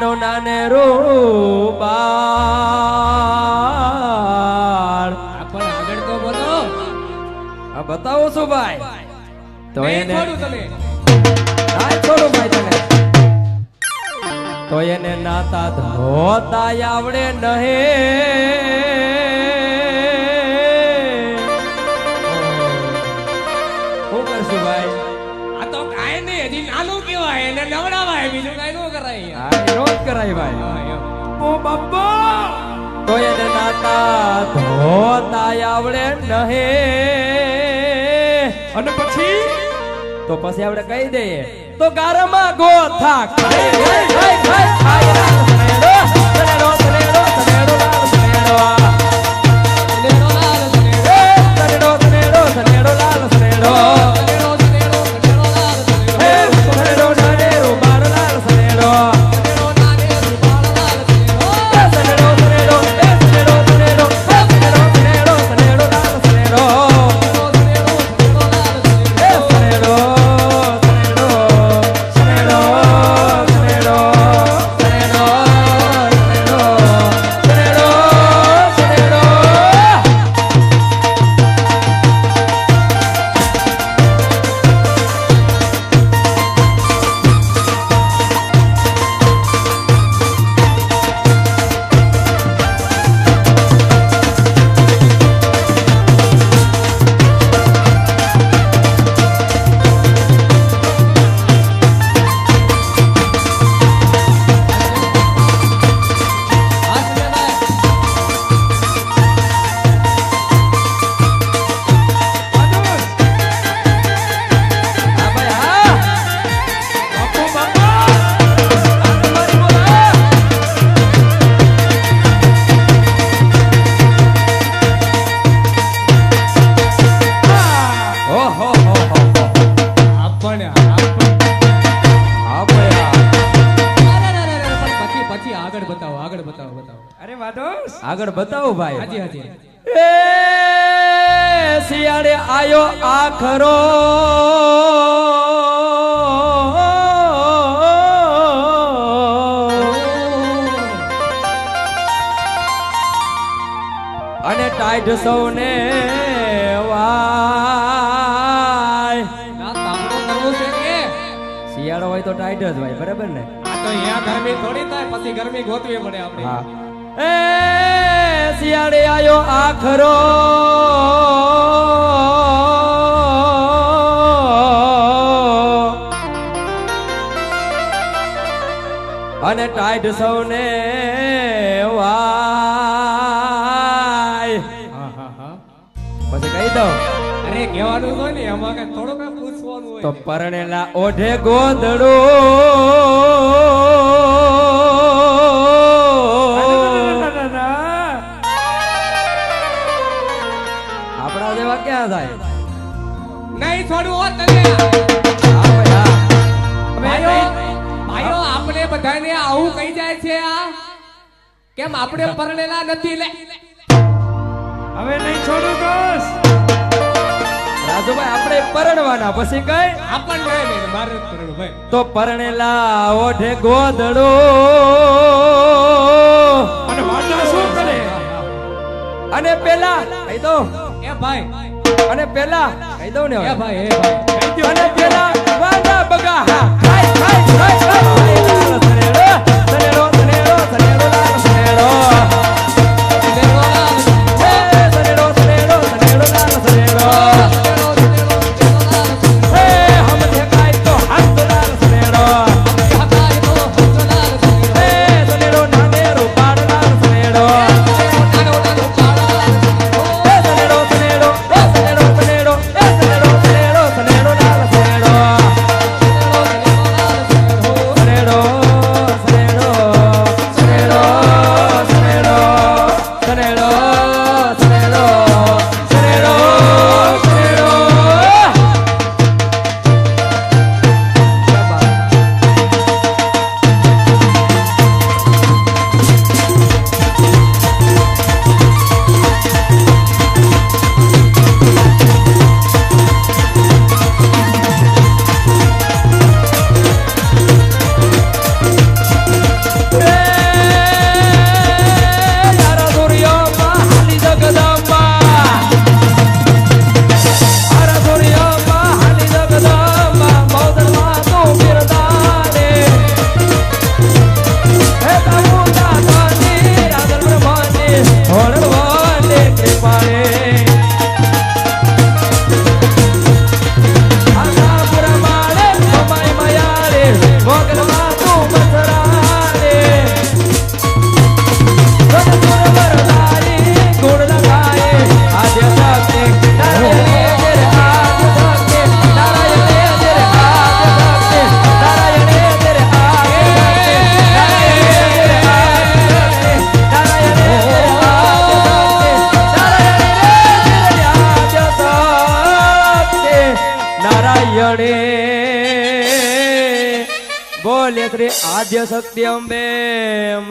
સનેડો નાનેરો બાળ પણ આગળ તો બોલો. આ બતાવો છો ભાઈ તો એને છોડું તમે. ના છોડું ભાઈ તને તો એને નાતા ધોતા આવડે નહે શું કરશું ભાઈ આ તો કાંઈ નહીં હજી નાનું કહેવાય એને નવડાવાય બીજું કાંઈ ન કરાય. હા એ રોજ કરાય ભાઈ હા, એમ. ઓ બાપા તો એને નાતા ધોતા આવડે નહે અને પછી તો પછી આપણે કહી દઈએ તો ગારમાં ગોથા ખાય ખાય ખાય ખાય ખાય સનેડો સનેડો સનેડો સનેડો લાલ સનેડો સનેડો લાલ સનેડો. સનેડો સનેડો સનેડો લાલ સનેડો સનેડો સનેડો સનેડો લાલ સનેડો. હે સનેડો નાનેરો બાર લાલ સનેડો સનેડો નાનેરું બાળ લાલ સનેડો. સનેડો સનેડો સનેડો સનેડો સનેડો સનેડો સનેડો લાલ સનેડો સનેડો સનેડો સનેડો લાલ હે સનેડો. સનેડો સનેડો સનેડો સનેડો સનેડો સનેડો હા, સનેડો. હા ભાઈ હા બાપુ બાપા તમારી બોલા ઓહો હો હો આપણ હા ભાઈ હા. પણ પછી આગળ બતાવો આગળ બતાવો બતાવો. અરે વાઢોસ આગળ બતાવો ભાઈ હાજી હાજી. એ શિયાળે આયો આખરો અને ટાઈટ સૌને વાય આ તાંબડો કરવો છે કે શિયાળો હોય તો ટાઈટ જ ભાઈ બરાબર ને આ તો અહીંયા ગરમી થોડી થાય પછી ગરમી ગોતવી પડે આપણે. હા એ શિયાળે આયો આખરો અને ટાઈટ સૌને વાય હા હા હા. પછી કહી દઉં અરે કહેવાનું હોય ને એમાં કઈ થોડું કઈ પૂછવાનું હોય તો પરણેલા ઓઢે ગોદડો આપણા જેવા ક્યાં થાય નહીં થોડું હોત તને. હા ભાઈ હા. ભાઈઓ ભાઈઓ આપણે બધાને આવું કહી જાય છે આ કેમ આપણે પરણેલા નથી લે. હવે નહીં છોડું બસ રાજુભાઈ આપણે પરણવાના પછી કઈ આપણને નહીં મારે જ પરણવું ભાઈ. તો પરણેલા ઓઢે ગોદડો અને વાટા શું કરે અને પેલા કહી દો એ ભાઈ અને પેલા કહી દઉં ને એ હવે ભાઈ એ ભાઈ અને પેલા વાંડા બગા હા ખાય ખાય ખાય ખાય લાલ સનેડો સનેડો સનેડો સનેડો લાલ સનેડો સનેડો લાલ હે સનેડો સનેડો સનેડો લાલ સનેડો સનેડો સનેડો લાલ હે હમ દેખાય તો હાથ લાલ સનેડો હકાય તો હંસ લાલ સનેડો. હે સનેડો નાનેરો પાડ લાલ સનેડો નાનો નાનો કાળો લાલ સનેડો. હે સનેડો સનેડો સનેડો સનેડો સનેડો સનેડો સનેડો લાલ સનેડો સનેડો સનેડો નારાયણે બોલે શ્રી આદ્ય શક્તિ અંબે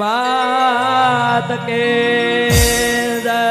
માત કે જય.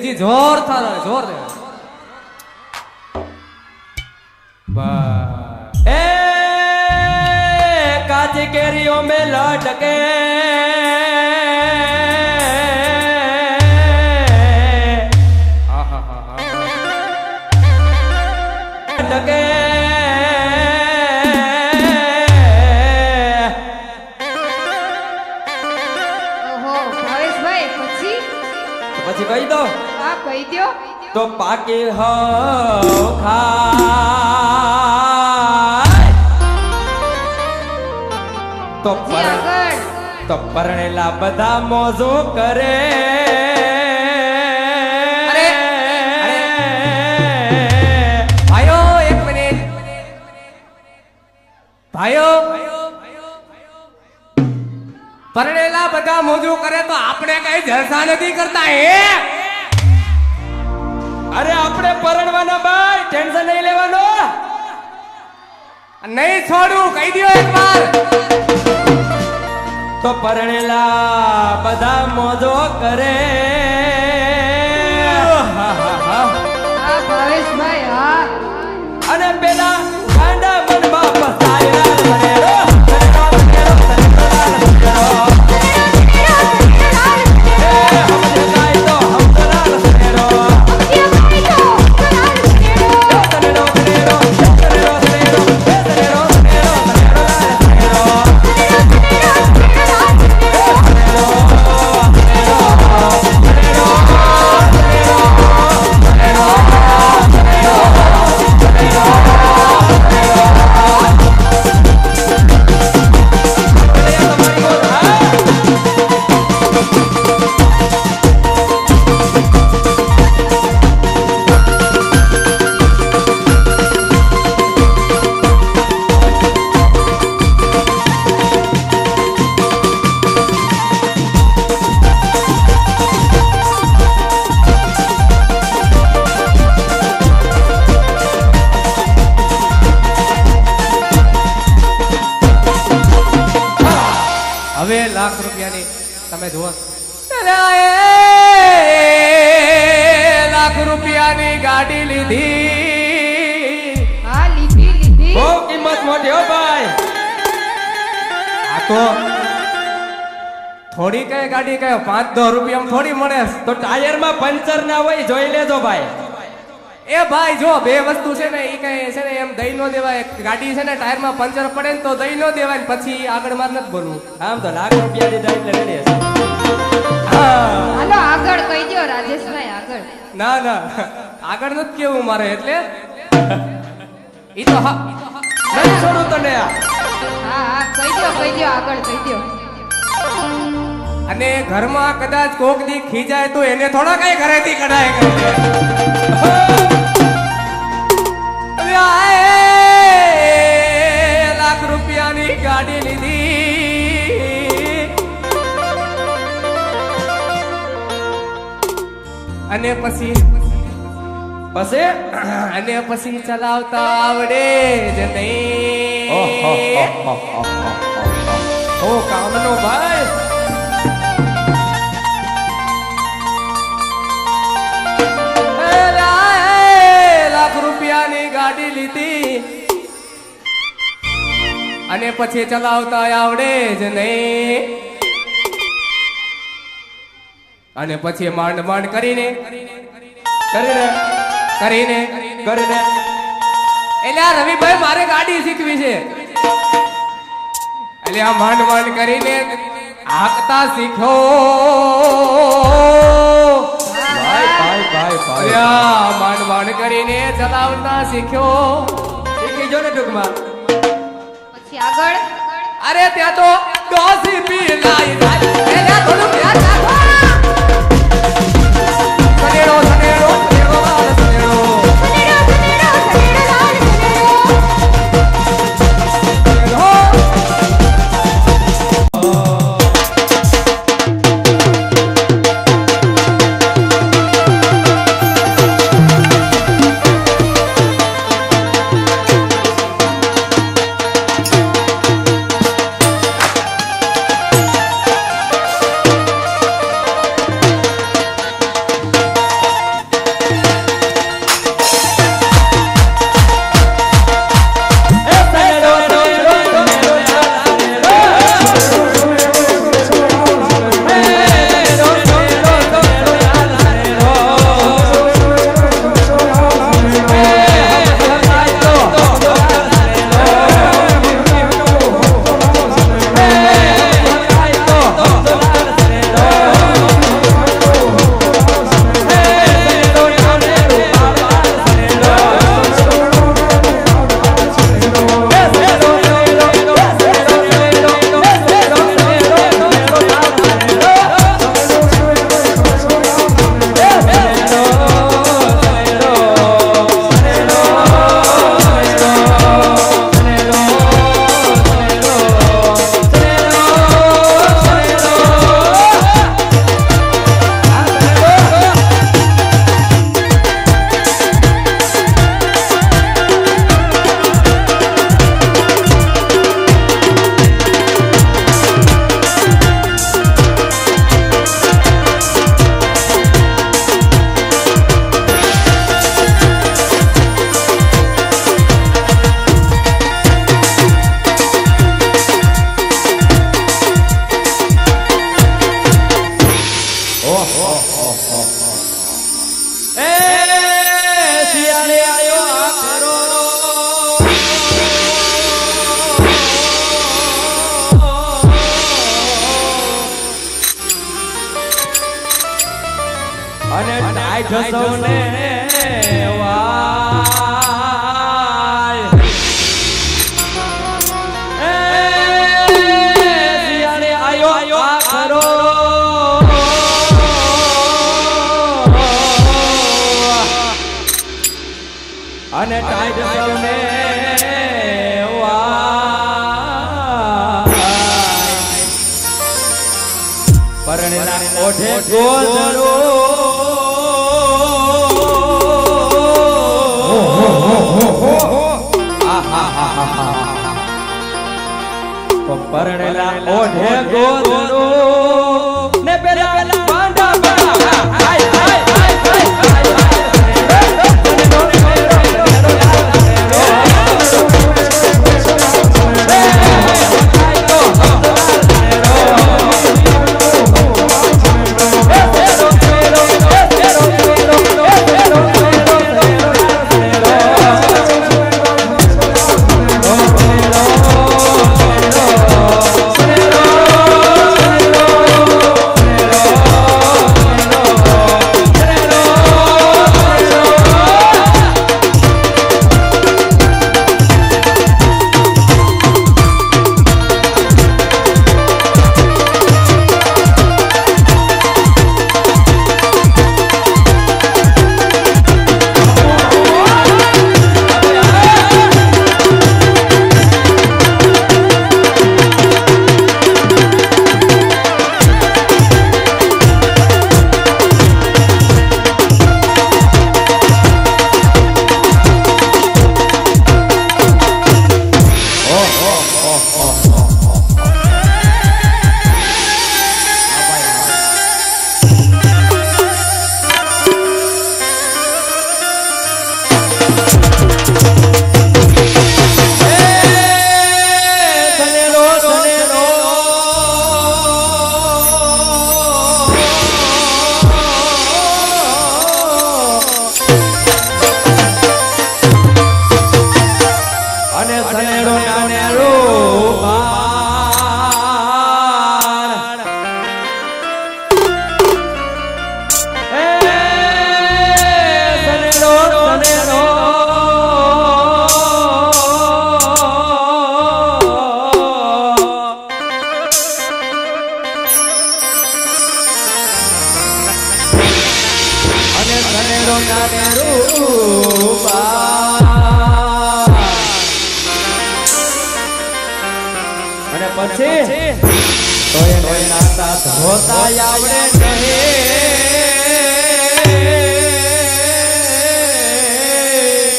હજી જોર થારો જોર દે. બસ. એ કાચી કેરીઓ में लटके लटके ઓહો ભાવેશભાઈ પછી પછી કહી દો હા કહી દ્યો. તો પાકી હો ખાય તો જી આગળ. તો પરણેલા બધા મોજો કરે. અરે, ભાઈઓ એક મિનિટ ભાઈઓ પરણેલા બધા મોજું કરે તો આપણે કઈ જલસા નથી કરતા હે? અરે આપણે પરણવાના ભાઈ, ટેન્શન નહીં લેવાનો. નહીં છોડું, કહી દો એકવાર. તો પરણેલા બધા મોજો કરે. હા ભાવેશભાઈ હા. અને પેલા ગાંડા મનમાં પસ્તાયેલા હવે લાખ રૂપિયાની તમે જુઓ લાખ રૂપિયાની ગાડી લીધી. હા લીધી લીધી. બહુ કિંમત મોટી હો ભાઈ. આ તો થોડી કઈ ગાડી કઈ 5-10 રૂપિયામાં થોડી મળે. તો ટાયરમાં પંચર ના હોય જોઈ લેજો ભાઈ. એ ભાઈ જો બે વસ્તુ છે ને એ કઈ છે ને એમ દઈ નો દેવાય. ગાડી છે ને ટાયરમાં પંચર પડે ને તો દઈ નો દેવાય ને પછી આગળ માર નથી બોલવું. આમ તો લાખ રૂપિયા દીધા એટલે રેડી હશે. હાલો આગળ કહી દ્યો રાજેશભાઈ આગળ. ના ના આગળ નથી કેવું મારે એટલે ઈ તો હા નહીં છોડું તને. હા હા કહી દ્યો આગળ કહી દ્યો. અને ઘરમાં કદાચ કોક દી ખીજાય તો એને થોડા કઈ ઘરેથી કઢાય કરે હવે આ લાખ રૂપિયાની ગાડી લીધી અને પછી ચલાવતા આવડે જ નહીં ઓ કામનો ભાઈ લાખ રૂપિયાની ગાડી લીધી અને પછી ચલાવતા આવડે જ નહીં અને પછી માંડ માંડ કરીને એટલે આ રવિભાઈ મારે ગાડી શીખવી છે એટલે આ માંડ માંડ કરીને હાંકતા શીખ્યો માંડ માંડ કરીને ચલાવતા શીખ્યો શીખી જો ને ટૂંકમાં પછી આગળ અરે ત્યાં તો ડોસી પીલાઈ જાય થોડું ધ્યાન રાખો સનેડો સનેડો સનેડો લાલ સનેડો અને ટાઈટ સૌને વાય એ શિયાળે આયો આ ખરો અને ટાઈટ સૌને વાય પરણેલા ઓઢે ગોધડો પરણેલા ઓઢે ગોધડો ને પેલા પાંડા પાંડા હાય હાય હાય સનેડો નાનેરું બા. અને પછી તો એને નાતા ધોતા આવડે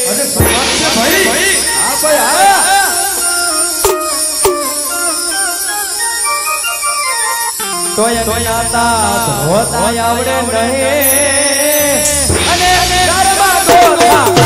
અને ભાઈ હા ભાઈ હા તો એને નાતા ધોતા આવડે નહીં અને ઘરમાં ધોતા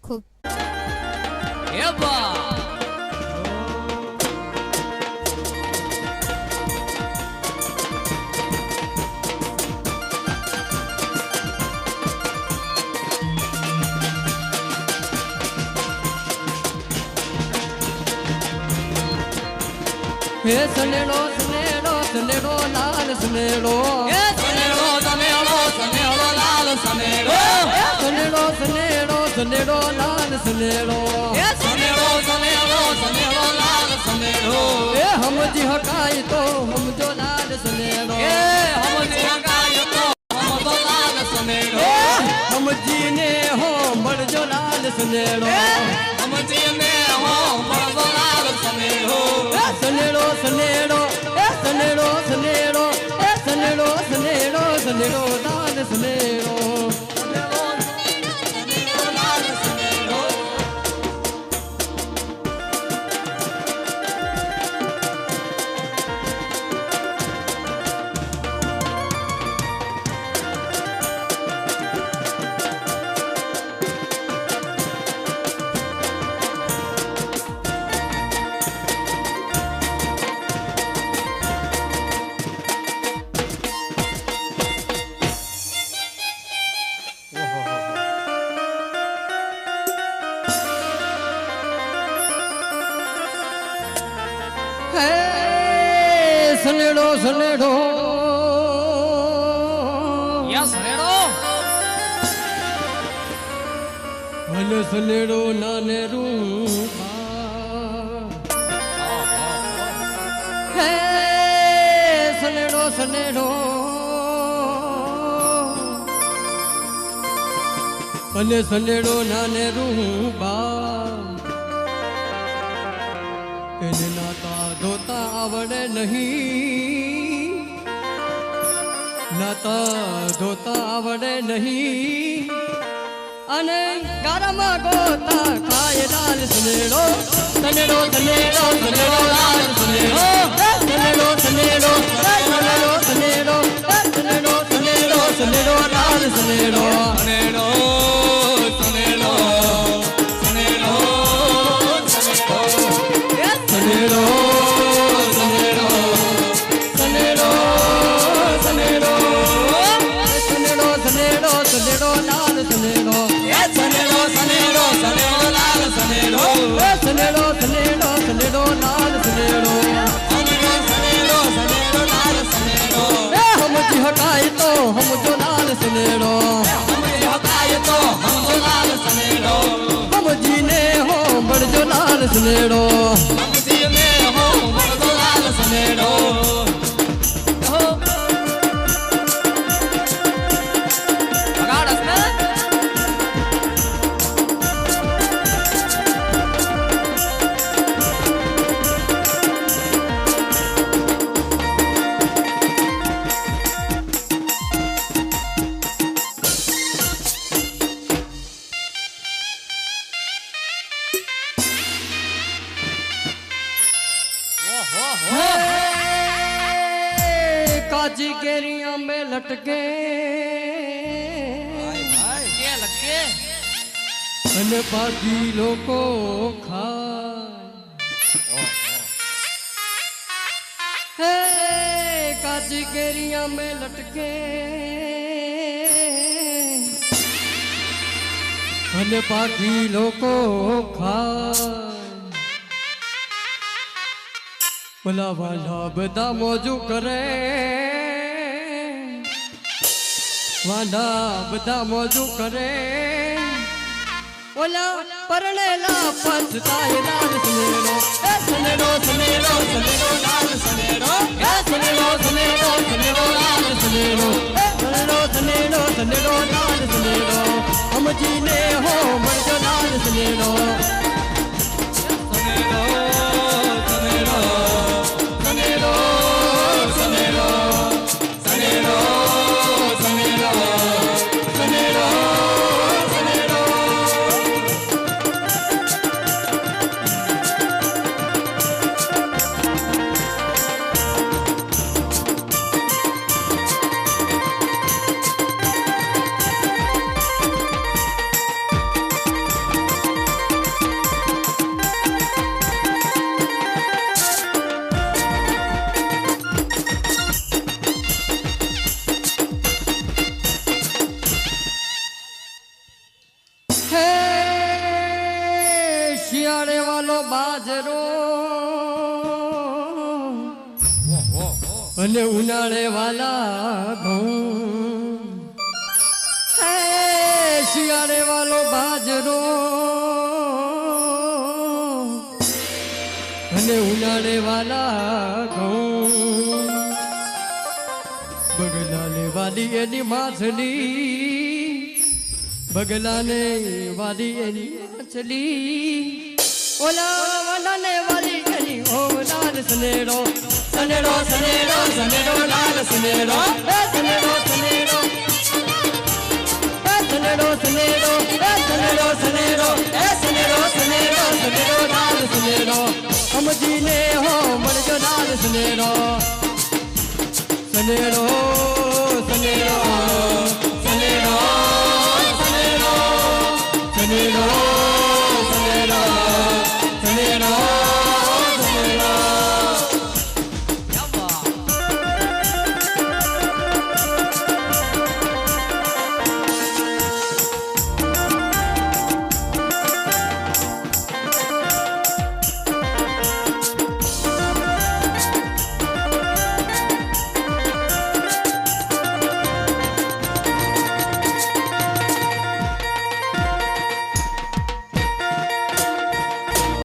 ખૂબ હે સનેડો સનેડો સનેડો લાલ સનેડો હે સનેડો સનેડો સનેડો લાલ સનેડો સનેડો સનેડો સનેડો લાલ સનેડો હે સનેડો સનેડો સનેડો લાલ સનેડો હે હમજી હકાય તો હમજો લાલ સનેડો હે હમજી હકાય તો હમજો લાલ સનેડો હમજીને હો મળજો લાલ સનેડો હમજીને હો મળજો લાલ સનેડો સનેડો સનેડો એ સનેડો સનેડો એ સનેડો સનેડો સનેડો લાલ સનેડો લાલ સનેડો સનેડો સનેડો યા સનેડો ભલે સનેડો નાને રૂપા હે સનેડો સનેડો ભલે સનેડો નાને રૂપા એને નાતા આવડે નહીં, નાતા ધોતા આવડે નહીં, અને ગારામાં ગોતા ખાય લાલ સનેડો, સનેડો સનેડો સનેડો લાલ સનેડો, સનેડો સનેડો સનેડો સનેડો સનેડો સનેડો સનેડો લાલ સનેડો, સનેડો સનેડો સનેડો સનેડો સનેડો સનેડો સનેડો સનેડો સનેડો સનેડો લાલ સનેડો, સનેડો સનેડો સનેડો લાલ સનેડો, સનેડો સનેડો સનેડો લાલ સનેડો, સનેડો સનેડો સનેડો લાલ સનેડો, હમજી હટાય તો હમજો લાલ સનેડો, હમજી હટાય તો હમજો લાલ સનેડો, હમજીને હો બળજો લાલ સનેડો, હમજીને હો બળજો લાલ સનેડો. काजी केरिया में लटके अन बाकी लोको खाए, काजी केरिया में लटके अन बाकी लोको खाए, भला वाला बदा मौजू करे, वाला बदा मौजू करे, ओला परनेला पछताए लाल सनेडो, सनेडो सनेडो सनेडो लाल सनेडो, सनेडो सनेडो सनेडो लाल सनेडो, सनेडो सनेडो सनेडो लाल सनेडो, हम जीने हो मरजो लाल सनेडो, सनेडो सनेडो सनेडो सनेडो सनेडो सनेडो सनेडो सनेडो. શિયાળે વાલો બાજરો અને ઉનાળે વાલા ઘઉં, શિયાળે વાલો બાજરો અને ઉનાળે વાલા ઘઉં, બગલાને વાલી એની માછલી, બગલાને વાલી એની માછલી, ઓલા વાલાને વાલી એની ઓ લાલ સનેડો, સનેડો સનેડો સનેડો લાલ સનેડો, સનેડો સનેડો સનેડો સનેડો સનેડો સનેડો સનેડો સનેડો સનેડો લાલ સનેડો, સમજીને હો મળજો લાલ સનેડો, સનેડો